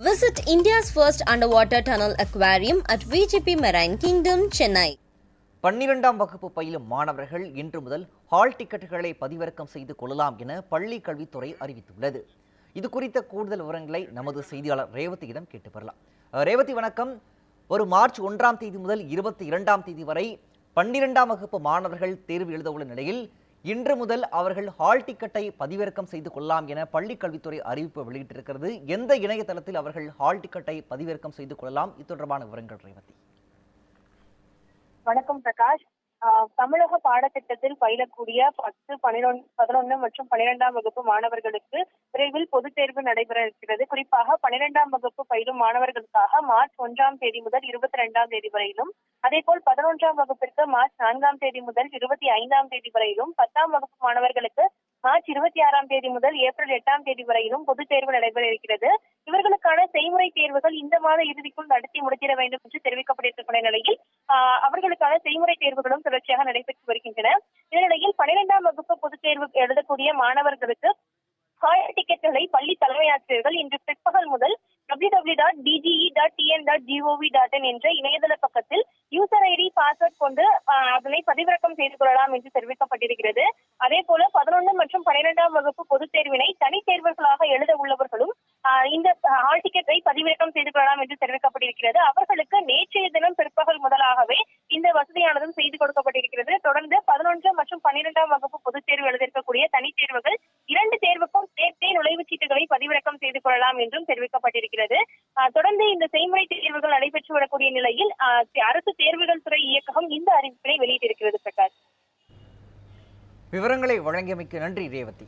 Visit India's first underwater tunnel aquarium at VGP Marine Kingdom, Chennai. 12ஆம் வகுப்பு பயிலும் மாணவர்கள் இன்று முதல் ஹால் டிக்கெட்டுகளை பதிவிறக்கம் செய்து கொள்ளலாம் என பள்ளி கல்வித்துறை அறிவித்துள்ளது. இது குறித்த கூடுதல் விவரங்களை நமது செய்தியாளர் ரேவதியிடம் கேட்டு பெறலாம். ரேவதி வணக்கம். ஒரு மார்ச் 1ஆம் தேதி முதல் 22ஆம் தேதி வரை 12ஆம் வகுப்பு மாணவர்கள் தேர்வு எழுத உள்ள நிலையில் இன்று முதல் அவர்கள் ஹால் டிக்கெட்டை பதிவிறக்கம் செய்து கொள்ளலாம் என பள்ளி கல்வித்துறை அறிவிப்பு வெளியிட்டிருக்கிறது. எந்த இணையதளத்தில் அவர்கள் ஹால் டிக்கெட்டை பதிவிறக்கம் செய்து கொள்ளலாம்? இது தொடர்பான விவரங்கள் ரேவதி. வணக்கம் பிரகாஷ். தமிழக பாடத்திட்டத்தில் பயிலக்கூடிய 10, 11 மற்றும் 12ஆம் வகுப்பு மாணவர்களுக்கு விரைவில் பொதுத் தேர்வு நடைபெற இருக்கிறது. குறிப்பாக 12ஆம் வகுப்பு பயிலும் மாணவர்களுக்காக மார்ச் 1ஆம் தேதி முதல் 22ஆம் தேதி வரையிலும், அதேபோல் 11ஆம் வகுப்பிற்கு மார்ச் 4ஆம் தேதி முதல் 25ஆம் தேதி வரையிலும், 10ஆம் வகுப்பு மாணவர்களுக்கு மார்ச் 26ஆம் தேதி முதல் ஏப்ரல் 8ஆம் தேதி வரையிலும் பொதுத் தேர்வு நடைபெற இருக்கிறது. இவர்களுக்கான செய்முறை தேர்வுகள் இந்த மாத இறுதிக்குள் நடத்தி முடித்திட வேண்டும் என்று தெரிவிக்கப்பட்டிருக்கிற நிலையில் அவர்களுக்கான செய்முறை தேர்வுகளும் தொடர்ச்சியாக நடைபெற்று வருகின்றன. இதனிடையில் 12ஆம் வகுப்பு பொதுத் தேர்வு எழுதக்கூடிய மாணவர்களுக்கு ஹால் டிக்கெட்டுகளை பள்ளி தலைமை ஆசிரியர்கள் இன்று பிற்பகல் முதல் www.dge.tn.gov.in என்ற இணையதள பக்கத்தில் யூசர் ஐடி பாஸ்வேர்ட் கொண்டு அதனை பதிவிறக்கம் செய்து கொள்ளலாம் என்று தெரிவிக்கப்பட்டிருக்கிறது. அதே போல 11 மற்றும் 12ஆம் வகுப்பு பொதுத் தேர்வினை தனித் தேர்வுகளாக எழுத உள்ளவர்களும் இந்த ஹால் டிக்கெட்டை பதிவிறக்கம் செய்து கொள்ளலாம் என்று தெரிவிக்கப்பட்டிருக்கிறது. அவர்களுக்கு நேற்றைய தினம் பிற்பகல் முதலாகவே இந்த வசதியானதும் செய்து கொடுக்கப்பட்டிருக்கிறது. தொடர்ந்து 11 மற்றும் 12ஆம் வகுப்பு பொதுத் தேர்வு எழுதியிருக்கக்கூடிய தனித் தேர்வுகள் 2 தேர்வுக்கும் சேர்த்தே நுழைவுச் சீட்டுகளை பதிவிறக்கம் செய்து கொள்ளலாம் என்றும் தெரிவிக்கப்பட்டிருக்கிறது. தொடர்ந்து இந்த செய்முறை தேர்வுகள் நடைபெற்று வரக்கூடிய நிலையில் அரசு தேர்வுகள் துறை இயக்ககம் இந்த அறிவிப்பினை வெளியிட்டிருக்கிறது. பிரகாஷ், விவரங்களை வழங்கியமைக்கு நன்றி ரேவதி.